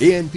ANP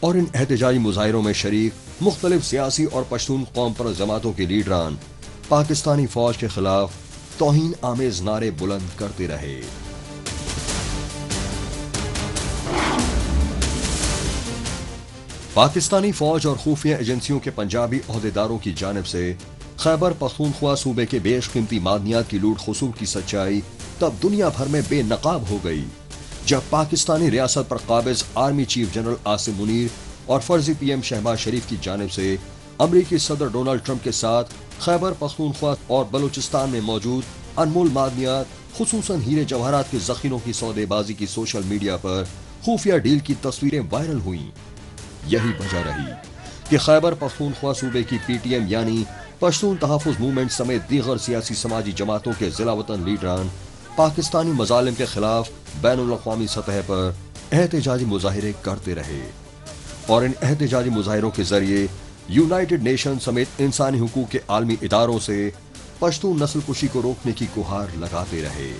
اور ان احتجاجی مظاہروں میں شریک مختلف سیاسی اور پشتون قوم پرست جماعتوں کے لیڈران پاکستانی فوج کے خلاف توہین آمیز نعرے بلند کرتے رہے۔ پاکستانی فوج اور خفیہ ایجنسیوں کے پنجابی عہدیداروں کی جانب سے خیبر پختونخوا صوبے کے بیش قیمتی معدنیات کی لوٹ خسوٹ کی سچائی تب دنیا بھر میں بے نقاب ہو گئی جب پاکستانی ریاست پر قابض army chief general Asim Munir اور فرضی پی ایم شہباز شریف کی جانب سے امریکی صدر ڈونلڈ ٹرمپ کے ساتھ خیبر پختونخوا اور بلوچستان میں موجود انمول معدنیات خصوصاً ہیرے جواہرات کے ذخیروں کی سودے بازی کی سوشل میڈیا پر خفیہ ڈیل کی تصویریں وائرل ہوئیں۔ یہی وجہ رہی کہ خیبر پختونخوا صوبے کی پی ٹی ایم یعنی پشتون تحفظ موومنٹ سمیت دیگر سیاسی سماجی جماعتوں کے ضلع وطن لیڈران پاکستانی مظالم کے خلاف بین الاقوامی سطح پر احتجاجی مظاہرے کرتے رہے اور ان احتجاجی مظاہروں کے ذریعے یونائٹڈ نیشن سمیت انسانی حقوق کے عالمی اداروں سے پشتون نسل کشی کو روکنے کی گہار لگاتے رہے۔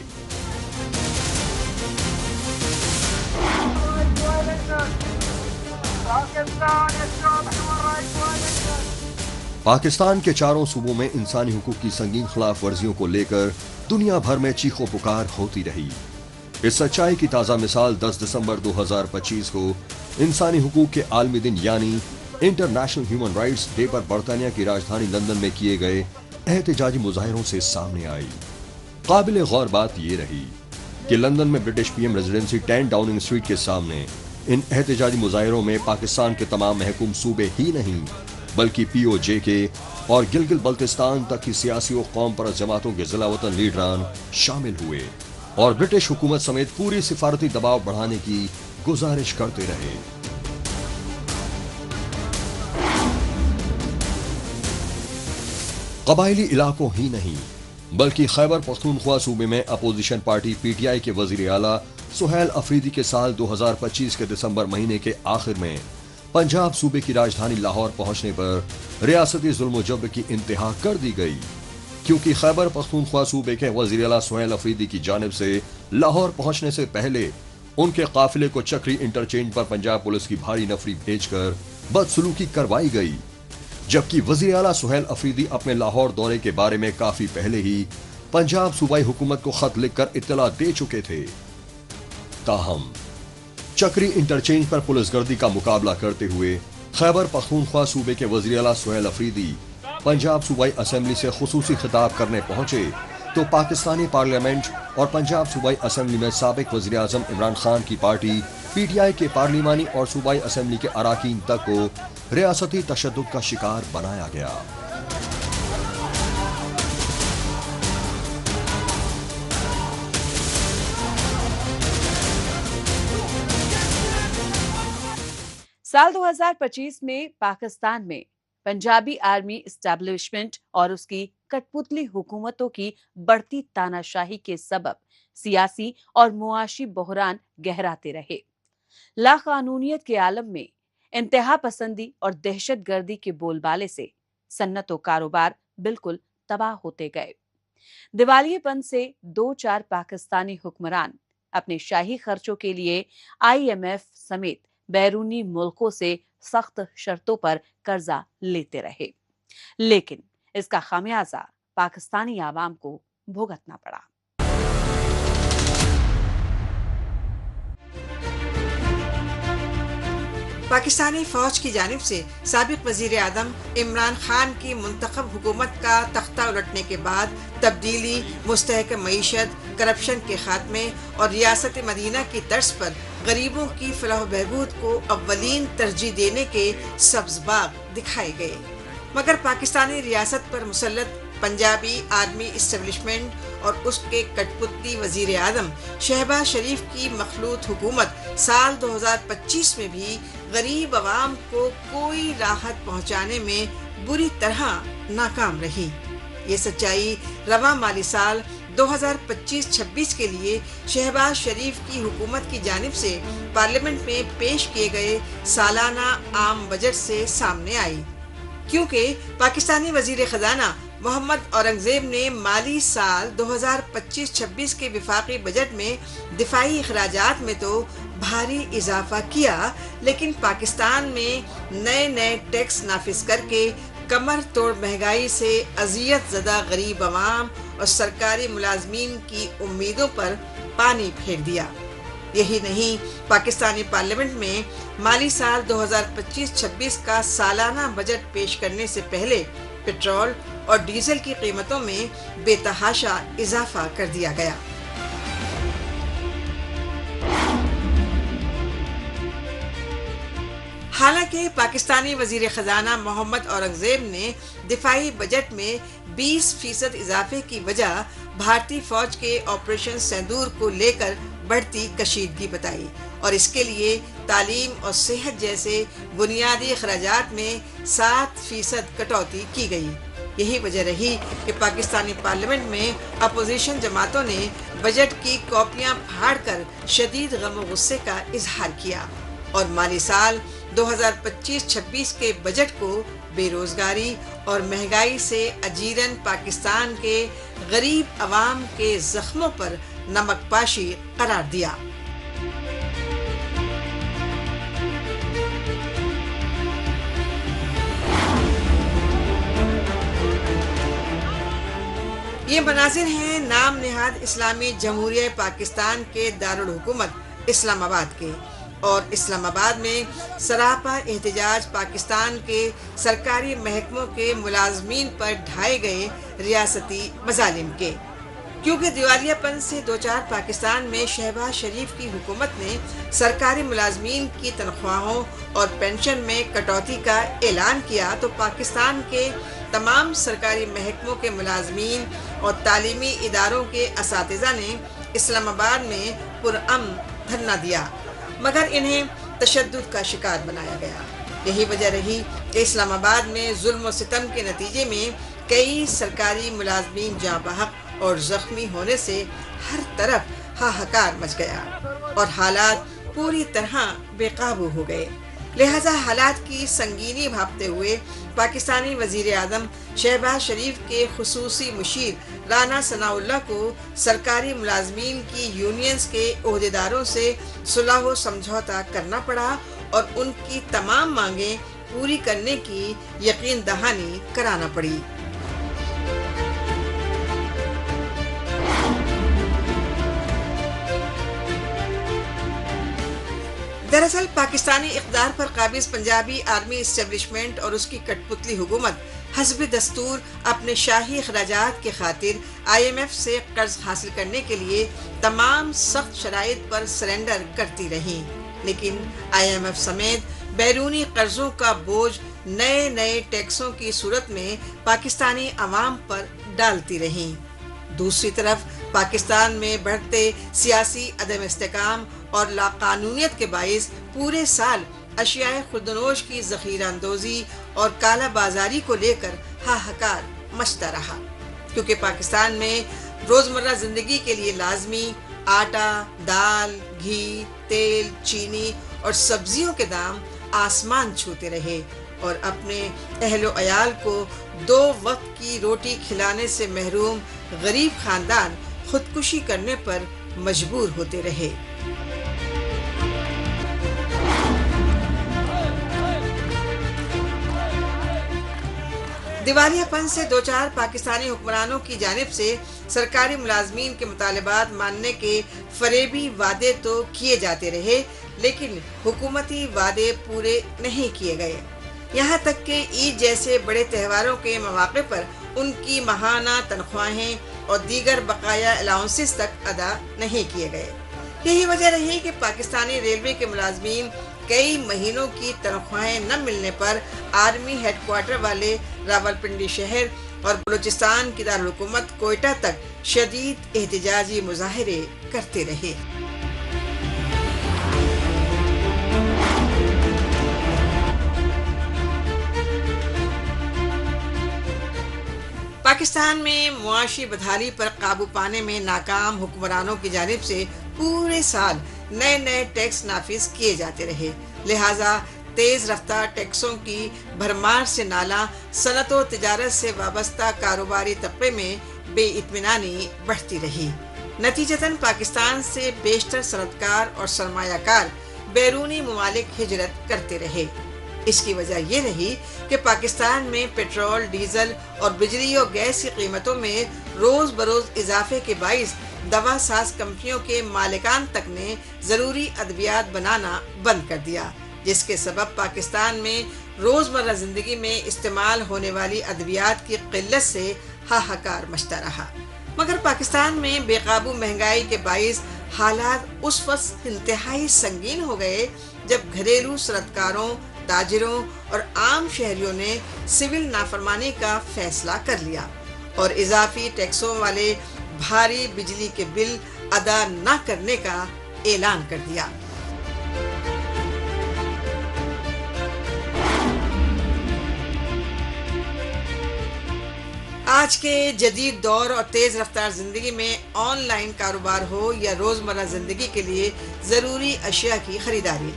پاکستان کے چاروں صوبوں میں انسانی حقوق کی سنگین خلاف ورزیوں کو لے کر دنیا بھر میں چیخ و پکار ہوتی رہی۔ اس سچائی کی تازہ مثال 10 دسمبر 2025 کو انسانی حقوق کے عالمی دن یعنی انٹرنیشنل ہیومن رائٹس ڈے پر برطانیہ کی راجدھانی لندن میں کیے گئے احتجاجی مظاہروں سے سامنے آئی۔ قابل غور بات یہ رہی کہ لندن میں برٹش پی ایم ریزیڈنسی 10 ڈاؤننگ اسٹریٹ کے سامنے ان احتجاجی مظاہروں میں پاکستان کے تمام محکوم صوبے ہی نہیں بلکہ پی او جے کے اور گلگت بلتستان تک کی سیاسی و قوم پرست جماعتوں کے ضلع وطن لیڈران شامل ہوئے اور برٹش حکومت سمیت پوری سفارتی دباؤ بڑھانے کی گزارش کرتے رہے۔ قبائلی علاقوں ہی نہیں بلکہ خیبر پختونخوا صوبے میں opposition party P T I کے وزیر اعلیٰ سہیل افریدی کے سال 2025 کے دسمبر مہینے کے آخر میں پنجاب صوبے کی راجدھانی لاہور پہنچنے پر ریاستی ظلم و جبر کی انتہا کر دی گئی، کیونکہ خیبر پختونخوا صوبے کے وزیر اعلیٰ سہیل افریدی کی جانب سے لاہور پہنچنے سے پہلے ان کے قافلے کو چکری انٹرچینج پر پنجاب پولیس کی بھاری نفری بھیج کر بدسلوکی کروائی گئی، جبکہ وزیر اعلیٰ سہیل افریدی اپنے لاہور دورے کے بارے میں کافی پہلے ہی پنجاب صوبائی حکومت کو خط لکھ کر اطلاع دے چکے تھے۔ تاہم چکری انٹرچینج پر پولیس گردی کا مقابلہ کرتے ہوئے خیبر پختونخوا صوبے کے وزیر اعلیٰ سہیل افریدی پنجاب صوبائی اسمبلی سے خصوصی خطاب کرنے پہنچے تو پاکستانی پارلیمنٹ اور پنجاب صوبائی اسمبلی میں سابق وزیر اعظم عمران خان کی پارٹی پی ٹی آئی کے پارلیمانی اور صوبائی اسمبلی کے اراکین تک کو ریاستی تشدد کا شکار بنایا گیا۔ سال 2025 میں پاکستان میں پنجابی آرمی اسٹیبلشمنٹ اور اس کی کٹ پتلی حکومتوں کی بڑھتی تاناشاہی کے سبب سیاسی اور معاشی بحران گہراتے رہے۔ لا قانونیت کے عالم میں انتہا پسندی اور دہشت گردی کے بول بالے سے صنعت و کاروبار بالکل تباہ ہوتے گئے۔ دیوالیے پن سے 2-4 پاکستانی حکمران اپنے شاہی خرچوں کے لیے آئی ایم ایف سمیت بیرونی ملکوں سے سخت شرطوں پر قرضہ لیتے رہے، لیکن اس کا خمیازہ پاکستانی عوام کو بھگتنا پڑا۔ پاکستانی فوج کی جانب سے سابق وزیر اعظم عمران خان کی منتخب حکومت کا تختہ الٹنے کے بعد تبدیلی، مستحکم معیشت، کرپشن کے خاتمے اور ریاست مدینہ کی طرز پر غریبوں کی فلاح و بہبود کو اولین ترجیح دینے کے سبز باغ دکھائے گئے، مگر پاکستانی ریاست پر مسلط پنجابی آرمی اسٹیبلشمنٹ اور اس کے کٹ پتلی وزیر اعظم شہباز شریف کی مخلوط حکومت سال 2025 میں بھی غریب عوام کو کوئی راحت پہنچانے میں بری طرح ناکام رہی۔ یہ سچائی رواں مالی سال 2025-26 کے لیے شہباز شریف کی حکومت کی جانب سے پارلیمنٹ میں پیش کیے گئے سالانہ عام بجٹ سے سامنے آئی۔ کیونکہ پاکستانی وزیر خزانہ محمد اورنگزیب نے مالی سال 2025-26 کے وفاقی بجٹ میں دفاعی اخراجات میں تو بھاری اضافہ کیا، لیکن پاکستان میں نئے ٹیکس نافذ کر کے کمر توڑ مہنگائی سے اذیت زدہ غریب عوام اور سرکاری ملازمین کی امیدوں پر پانی پھیر دیا۔ یہی نہیں، پاکستانی پارلیمنٹ میں مالی سال 2025-26 کا سالانہ بجٹ پیش کرنے سے پہلے پٹرول اور ڈیزل کی قیمتوں میں بے تحاشا اضافہ کر دیا گیا۔ حالانکہ پاکستانی وزیر خزانہ محمد اورنگزیب نے دفاعی بجٹ میں 20% اضافے کی وجہ بھارتی فوج کے آپریشن سندور کو لے کر بڑھتی کشیدگی بتائی، اور اس کے لیے تعلیم اور صحت جیسے بنیادی اخراجات میں 7% کٹوتی کی گئی۔ یہی وجہ رہی کہ پاکستانی پارلیمنٹ میں اپوزیشن جماعتوں نے بجٹ کی کاپیاں پھاڑ کر شدید غم و غصے کا اظہار کیا، اور مالی سال 2025-26 کے بجٹ کو بے روزگاری اور مہنگائی سے اجیرن پاکستان کے غریب عوام کے زخموں پر نمک پاشی قرار دیا۔ یہ مناظر ہیں نام نہاد اسلامی جمہوریہ پاکستان کے دارالحکومت اسلام آباد کے، اور اسلام آباد میں سراپا احتجاج پاکستان کے سرکاری محکموں کے ملازمین پر ڈھائے گئے ریاستی مظالم کے، کیونکہ دیوالیہ پن سے دوچار پاکستان میں شہباز شریف کی حکومت نے سرکاری ملازمین کی تنخواہوں اور پینشن میں کٹوتی کا اعلان کیا، تو پاکستان کے تمام سرکاری محکموں کے ملازمین اور تعلیمی اداروں کے اساتذہ نے اسلام آباد میں پرامن دھرنا دیا، مگر انہیں تشدد کا شکار بنایا گیا۔ یہی وجہ رہی کہ اسلام آباد میں ظلم و ستم کے نتیجے میں کئی سرکاری ملازمین جاں بحق اور زخمی ہونے سے ہر طرف ہاہکار مچ گیا، اور حالات پوری طرح بے قابو ہو گئے۔ لہذا حالات کی سنگینی بھاپتے ہوئے پاکستانی وزیر اعظم شہباز شریف کے خصوصی مشیر رانا ثناء اللہ کو سرکاری ملازمین کی یونینز کے عہدیداروں سے صلح و سمجھوتا کرنا پڑا، اور ان کی تمام مانگیں پوری کرنے کی یقین دہانی کرانا پڑی۔ دراصل پاکستانی اقتدار پر قابض پنجابی آرمی اسٹیبلشمنٹ اور اس کی کٹ پتلی حکومت حسب دستور اپنے شاہی اخراجات کی خاطر IMF سے قرض حاصل کرنے کے لیے تمام سخت شرائط پر سرنڈر کرتی رہی، لیکن IMF سمیت بیرونی قرضوں کا بوجھ نئے ٹیکسوں کی صورت میں پاکستانی عوام پر ڈالتی رہیں۔ دوسری طرف پاکستان میں بڑھتے سیاسی عدم استحکام اور لاقانونیت کے باعث پورے سال اشیاء خوردنوش کی ذخیرہ اندوزی اور کالا بازاری کو لے کر ہاہکار مچتا رہا، کیونکہ پاکستان میں روزمرہ زندگی کے لیے لازمی آٹا، دال، گھی، تیل، چینی اور سبزیوں کے دام آسمان چھوتے رہے، اور اپنے اہل و عیال کو 2 وقت کی روٹی کھلانے سے محروم غریب خاندان خودکشی کرنے پر مجبور ہوتے رہے۔ دیوالیہ پن سے دوچار پاکستانی حکمرانوں کی جانب سے سرکاری ملازمین کے مطالبات ماننے کے فریبی وعدے تو کیے جاتے رہے، لیکن حکومتی وعدے پورے نہیں کیے گئے، یہاں تک کہ عید جیسے بڑے تہواروں کے مواقع پر ان کی ماہانہ تنخواہیں اور دیگر بقایا الاؤنسز تک ادا نہیں کیے گئے۔ یہی وجہ رہی کہ پاکستانی ریلوے کے ملازمین کئی مہینوں کی تنخواہیں نہ ملنے پر آرمی ہیڈ کوارٹر والے راولپنڈی شہر اور بلوچستان کی دارالحکومت کوئٹہ تک شدید احتجاجی مظاہرے کرتے رہے۔ پاکستان میں معاشی بدحالی پر قابو پانے میں ناکام حکمرانوں کی جانب سے پورے سال نئے ٹیکس نافذ کیے جاتے رہے، لہٰذا تیز رفتار ٹیکسوں کی بھرمار سے نالا صنعت و تجارت سے وابستہ کاروباری طبقے میں بے اطمینانی بڑھتی رہی۔ نتیجتاً پاکستان سے بیشتر صنعت کار اور سرمایہ کار بیرونی ممالک ہجرت کرتے رہے۔ اس کی وجہ یہ رہی کہ پاکستان میں پیٹرول، ڈیزل اور بجلی و گیس کی قیمتوں میں روز بروز اضافے کے باعث دوا ساز کمپنیوں کے مالکان تک نے ضروری ادویات بنانا بند کر دیا، جس کے سبب پاکستان میں روزمرہ زندگی میں استعمال ہونے والی ادویات کی قلت سے ہاہاکار مچتا رہا۔ مگر پاکستان میں بے قابو مہنگائی کے باعث حالات اس وقت انتہائی سنگین ہو گئے جب گھریلو صنعت کاروں، تاجروں اور عام شہریوں نے سول نافرمانی کا فیصلہ کر لیا اور اضافی ٹیکسوں والے بھاری بجلی کے بل ادا نہ کرنے کا اعلان کر دیا۔ آج کے جدید دور اور تیز رفتار زندگی میں آن لائن کاروبار ہو یا روزمرہ زندگی کے لیے ضروری اشیاء کی خریداری،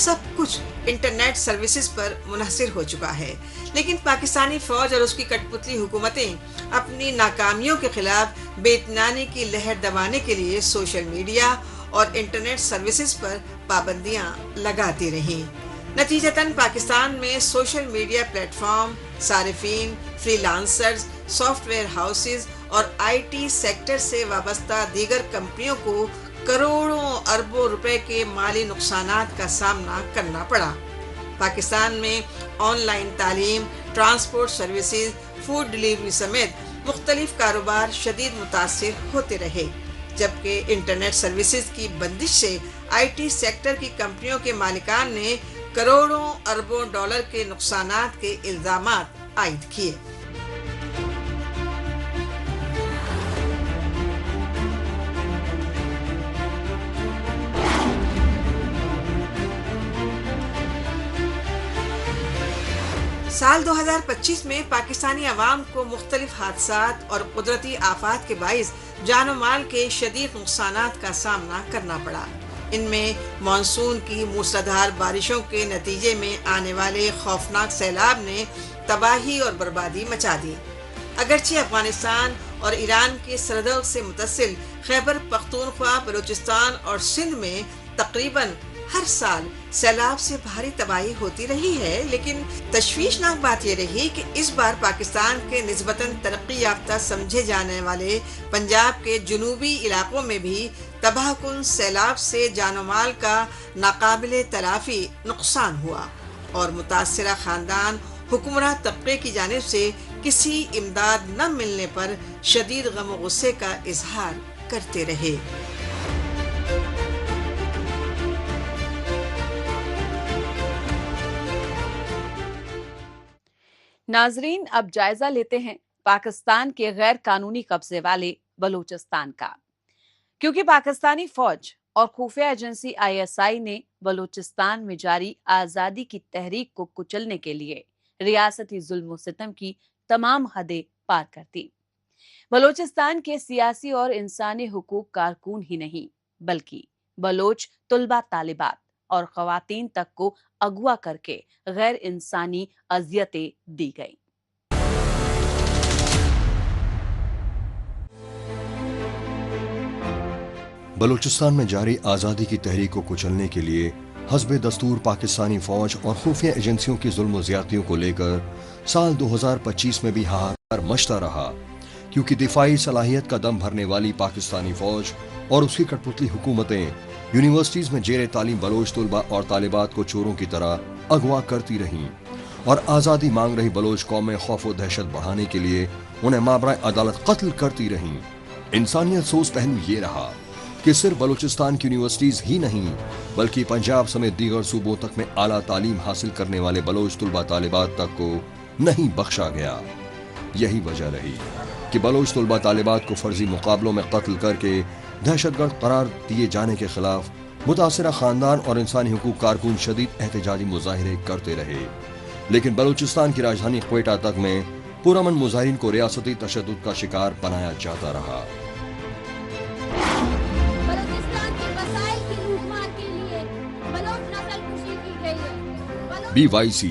سب کچھ انٹرنیٹ سروسز پر منحصر ہو چکا ہے۔ لیکن پاکستانی فوج اور اس کی کٹ پتلی حکومتیں اپنی ناکامیوں کے خلاف بے اطمینانی کی لہر دبانے کے لیے سوشل میڈیا اور انٹرنیٹ سروسز پر پابندیاں لگاتی رہیں۔ نتیجتاً پاکستان میں سوشل میڈیا پلیٹ فارم، صارفین، free lancers, soft where houses اور آئی ٹی سیکٹر سے وابستہ دیگر کمپنیوں کو کروڑوں اربوں روپے کے مالی نقصانات کا سامنا کرنا پڑا۔ پاکستان میں آن لائن تعلیم، ٹرانسپورٹ سروسز، فوڈ ڈیلیوری سمیت مختلف کاروبار شدید متاثر ہوتے رہے، جبکہ انٹرنیٹ سروسز کی بندش سے آئی ٹی سیکٹر کی کمپنیوں کے مالکان نے کروڑوں اربوں ڈالر کے نقصانات کے الزامات عائد کیے۔ سال 2025 میں پاکستانی عوام کو مختلف حادثات اور قدرتی آفات کے باعث جان و مال کے شدید نقصانات کا سامنا کرنا پڑا۔ ان میں مانسون کی موسلادھار بارشوں کے نتیجے میں آنے والے خوفناک سیلاب نے تباہی اور بربادی مچا دی۔ اگرچہ افغانستان اور ایران کی سرحدوں سے متصل خیبر پختونخوا، بلوچستان اور سندھ میں تقریباً ہر سال سیلاب سے بھاری تباہی ہوتی رہی ہے، لیکن تشویشناک بات یہ رہی کہ اس بار پاکستان کے نسبتاً ترقی یافتہ سمجھے جانے والے پنجاب کے جنوبی علاقوں میں بھی تباہ کن سیلاب سے جان و مال کا ناقابل تلافی نقصان ہوا اور متاثرہ خاندان حکمراں طبقے کی جانب سے کسی امداد نہ ملنے پر شدید غم و غصے کا اظہار کرتے رہے۔ ناظرین، اب جائزہ لیتے ہیں پاکستان کے غیر قانونی قبضے والے بلوچستان کا، کیونکہ پاکستانی فوج اور خفیہ ایجنسی ISI نے بلوچستان میں جاری آزادی کی تحریک کو کچلنے کے لیے ریاستی ظلم و ستم کی تمام حدیں پار کر دی۔ بلوچستان کے سیاسی اور انسانی حقوق کارکن ہی نہیں بلکہ بلوچ طلبہ طالبات اور خواتین تک کو اغوا کر کے غیر انسانی اذیتیں دی گئیں۔ بلوچستان میں جاری آزادی کی تحریک کو کچلنے کے لیے حسب دستور پاکستانی فوج اور خفیہ ایجنسیوں کی ظلم و زیادتیوں کو لے کر سال 2025 میں بھی ہاہاکار مچتا رہا، کیونکہ دفاعی صلاحیت کا دم بھرنے والی پاکستانی فوج اور اس کی کٹ پتلی حکومتیں یونیورسٹیز میں زیر تعلیم بلوچ طلبہ اور طالبات کو چوروں کی طرح اغوا کرتی رہیں اور آزادی مانگ رہی بلوچ قوم میں خوف و دہشت بڑھانے کے لیے انہیں مابرائے عدالت قتل کرتی رہیں۔ انسانیت سوز پہلو یہ رہا کہ صرف بلوچستان کی یونیورسٹیز ہی نہیں بلکہ پنجاب سمیت دیگر صوبوں تک میں اعلیٰ تعلیم حاصل کرنے والے بلوچ طلبہ طالبات تک کو نہیں بخشا گیا۔ یہی وجہ رہی کہ بلوچ طلبہ طالبات کو فرضی مقابلوں میں قتل کر کے دہشت گرد قرار دیے جانے کے خلاف متاثرہ خاندان اور انسانی حقوق کارکن شدید احتجاجی مظاہرے کرتے رہے، لیکن بلوچستان کی راجدھانی کوئٹہ تک میں پرامن مظاہرین کو ریاستی تشدد کا شکار بنایا جاتا رہا۔ بلوچستان کے وسائل کی لوٹ مار کے لیے بلوچ نسل کشی کی گئی ہے۔ BYC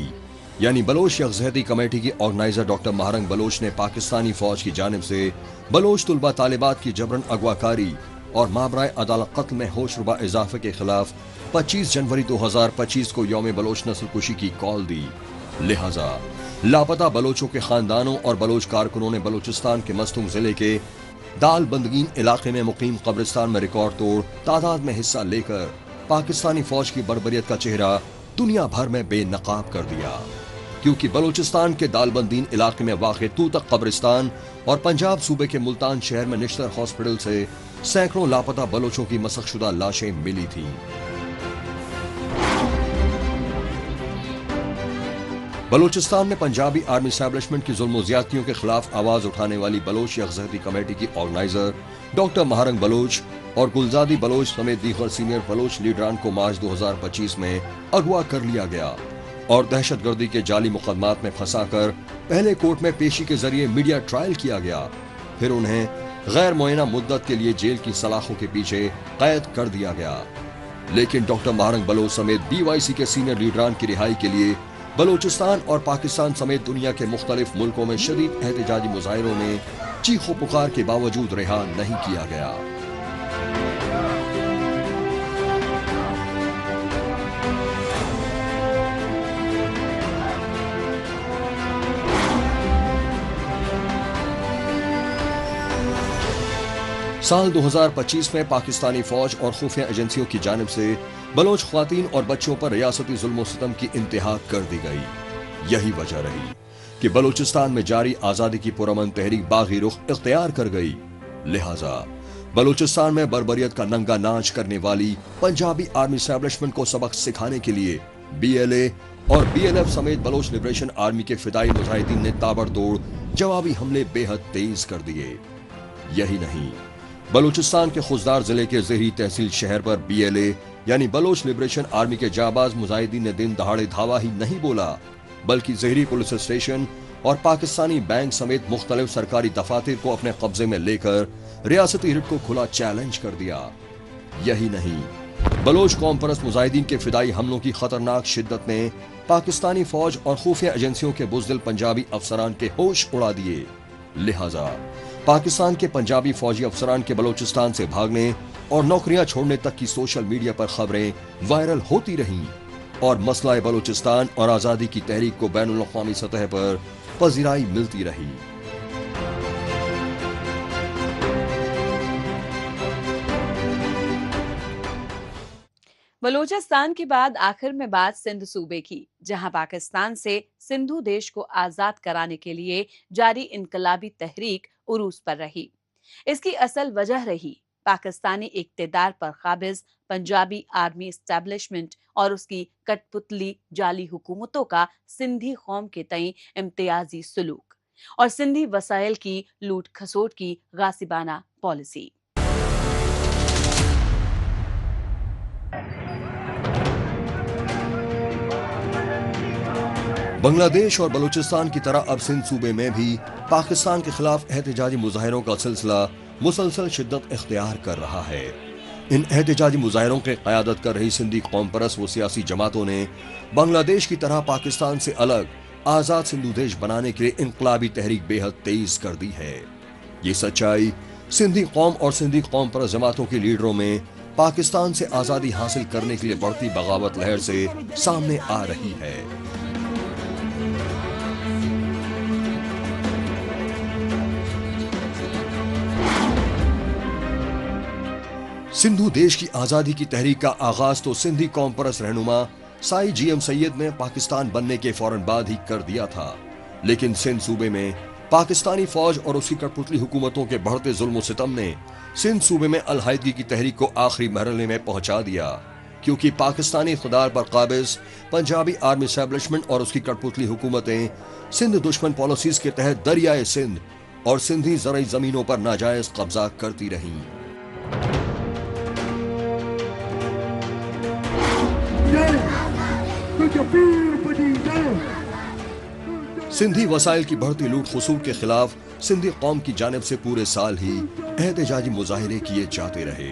یعنی بلوچ یکجہتی کمیٹی کی آرگنائزر ڈاکٹر مہرنگ بلوچ نے پاکستانی فوج کی جانب سے بلوچ طلبہ طالبات کی جبرن اغوا کاری اور مابرائے عدالت قتل میں ہوش ربا اضافے کے خلاف 25 جنوری 2025 کو یوم بلوچ نسل کشی کی کال دی۔ لہذا لاپتہ بلوچوں کے خاندانوں اور بلوچ کارکنوں نے بلوچستان کے مستونگ ضلع کے دال بندگین علاقے میں مقیم قبرستان میں ریکارڈ توڑ تعداد میں حصہ لے کر پاکستانی فوج کی بربریت کا چہرہ دنیا بھر میں بے نقاب کر دیا، کیونکہ بلوچستان کے دال بندین علاقے میں واقع توتک قبرستان اور پنجاب صوبے کے ملتان شہر میں نشتر ہاسپٹل سے سینکڑوں لاپتہ بلوچوں کی مسخ شدہ لاشیں ملی تھیں۔ بلوچستان میں پنجابی آرمی اسٹیبلشمنٹ کی ظلم و زیادتیوں کے خلاف آواز اٹھانے والی بلوچ یکجہتی کمیٹی کی آرگنائزر ڈاکٹر مہرنگ بلوچ اور گلزادی بلوچ سمیت دیگر سینئر بلوچ لیڈران کو مارچ 2025 میں اغوا کر لیا گیا اور دہشت گردی کے جعلی مقدمات میں پھنسا کر پہلے کورٹ میں پیشی کے ذریعے میڈیا ٹرائل کیا گیا، پھر انہیں غیر معینہ مدت کے لیے جیل کی سلاخوں کے پیچھے قید کر دیا گیا۔ لیکن ڈاکٹر مہرنگ بلوچ سمیت BYC کے سینئر لیڈران کی رہائی کے لیے بلوچستان اور پاکستان سمیت دنیا کے مختلف ملکوں میں شدید احتجاجی مظاہروں میں چیخ و پکار کے باوجود رہا نہیں کیا گیا۔ سال 2025 میں پاکستانی فوج اور خفیہ ایجنسیوں کی جانب سے بلوچ خواتین اور بچوں پر ریاستی ظلم و ستم کی انتہا کر دی گئی۔ یہی وجہ رہی کہ بلوچستان میں جاری آزادی کی پرامن تحریک باغی رخ اختیار کر گئی۔ لہٰذا بلوچستان میں بربریت کا ننگا ناچ کرنے والی پنجابی آرمی اسٹیبلشمنٹ کو سبق سکھانے کے لیے BLA اور BLF سمیت بلوچ لبریشن آرمی کے فدائی مجاہدین نے تابڑتوڑ جوابی حملے بے حد تیز کر دیے۔ یہی نہیں، بلوچستان کے خضدار ضلع کے زہری تحصیل شہر پر BLA یعنی بلوچ لبریشن آرمی کے جاباز مجاہدین نے دن دہاڑے دھاوا ہی نہیں بولا، بلکہ زہری پولیس اسٹیشن اور پاکستانی بینک سمیت مختلف سرکاری دفاتر کو اپنے قبضے میں لے کر ریاستی رٹ کو کھلا چیلنج کر دیا۔ یہی نہیں، بلوچ قوم پرست مجاہدین کے فدائی حملوں کی خطرناک شدت نے پاکستانی فوج اور خفیہ ایجنسیوں کے بزدل پنجابی افسران کے ہوش اڑا دیے۔ لہٰذا پاکستان کے پنجابی فوجی افسران کے بلوچستان سے بھاگنے اور نوکریاں چھوڑنے تک کی سوشل میڈیا پر خبریں وائرل ہوتی رہیں اور مسئلہ بلوچستان اور آزادی کی تحریک کو بین الاقوامی سطح پر پذیرائی ملتی رہی۔ بلوچستان کے بعد آخر میں بات سندھ صوبے کی، جہاں پاکستان سے سندھو دیش کو آزاد کرانے کے لیے جاری انقلابی تحریک عروج پر رہی۔ اس کی اصل وجہ رہی پاکستانی اقتدار پر قابض پنجابی آرمی اسٹیبلشمنٹ اور اس کی کٹ پتلی جعلی حکومتوں کا سندھی قوم کے تئیں امتیازی سلوک اور سندھی وسائل کی لوٹ کھسوٹ کی غاصبانہ پالیسی۔ بنگلہ دیش اور بلوچستان کی طرح اب سندھ صوبے میں بھی پاکستان کے خلاف احتجاجی مظاہروں کا سلسلہ مسلسل شدت اختیار کر رہا ہے۔ ان احتجاجی مظاہروں کی قیادت کر رہی سندھی قوم پرست و سیاسی جماعتوں نے بنگلہ دیش کی طرح پاکستان سے الگ آزاد سندھو دیش بنانے کے لیے انقلابی تحریک بے حد تیز کر دی ہے۔ یہ سچائی سندھی قوم اور سندھی قوم پرست جماعتوں کے لیڈروں میں پاکستان سے آزادی حاصل کرنے کے لیے بڑھتی بغاوت لہر سے سامنے آ رہی ہے۔ سندھو دیش کی آزادی کی تحریک کا آغاز تو سندھی قوم پرست رہنما سائی GM سید نے پاکستان بننے کے فوراً بعد ہی کر دیا تھا، لیکن سندھ صوبے میں پاکستانی فوج اور اس کی کٹ پتلی حکومتوں کے بڑھتے ظلم و ستم نے سندھ صوبے میں علیحدگی کی تحریک کو آخری مرحلے میں پہنچا دیا، کیونکہ پاکستانی اقتدار پر قابض پنجابی آرمی اسٹیبلشمنٹ اور اس کی کٹ پتلی حکومتیں سندھ دشمن پالیسیز کے تحت دریائے سندھ اور سندھی زرعی زمینوں پر ناجائز قبضہ کرتی رہیں۔ سندھی وسائل کی بڑھتی لوٹ خسوٹ کے خلاف سندھی قوم کی جانب سے پورے سال ہی احتجاجی مظاہرے کیے جاتے رہے